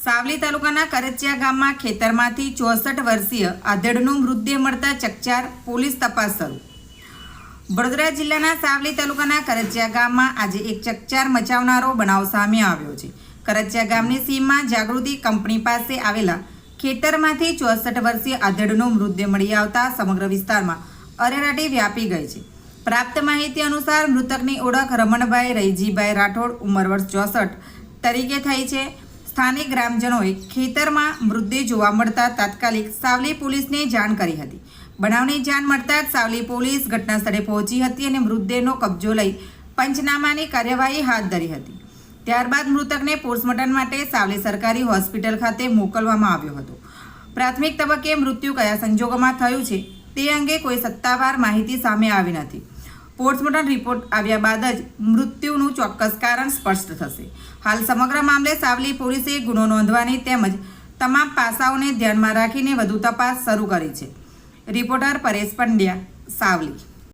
સાવલી તાલુકાના કરચિયા ગામમાં ખેતરમાંથી 64 વર્ષીય આધેડનો મૃતદેહ મળતા ચકચાર, પોલીસ તપાસ શરૂ। વડોદરા જિલ્લાના સાવલી તાલુકાના કરચિયા ગામમાં આજે એક ચકચાર મચાવનારો બનાવ સામે આવ્યો છે। કરચિયા ગામની સીમમાં જાગૃતિ કંપની પાસે આવેલા ખેતરમાંથી 64 વર્ષીય આધેડનો મૃતદેહ મળી આવતા સમગ્ર વિસ્તારમાં અરેરાટી વ્યાપી ગઈ છે। પ્રાપ્ત માહિતી અનુસાર મૃતકની ઓળખ રમણભાઈ રૈજીભાઈ રાઠોડ, ઉંમર વર્ષ 64 તરીકે થઈ છે। સ્થાનિક ગ્રામજનોએ ખેતરમાં મૃતદેહ જોવા મળતા તાત્કાલિક સાવલી પોલીસને જાણ કરી હતી। બનાવની જાણ મળતા જ સાવલી પોલીસ ઘટના સ્થળે પહોંચી હતી અને મૃતદેહનો કબજો લઈ પંચનામાની કાર્યવાહી હાથ ધરી હતી। ત્યારબાદ મૃતકને પોસ્ટમોર્ટમ માટે સાવલી સરકારી હોસ્પિટલ ખાતે મોકલવામાં આવ્યો હતો। પ્રાથમિક તબક્કે મૃત્યુ કયા સંજોગોમાં થયું છે તે અંગે કોઈ સત્તાવાર માહિતી સામે આવી નથી। પોસ્ટમોર્ટમ રિપોર્ટ આવ્યા બાદ જ મૃત્યુનું ચોક્કસ કારણ સ્પષ્ટ થશે। હાલ સમગ્ર મામલે સાવલી પોલીસે ગુનો નોંધવાની તેમજ તમામ પાસાઓને ધ્યાનમાં રાખીને વધુ તપાસ શરૂ કરી છે। રિપોર્ટર પરેશ પંડ્યા, સાવલી।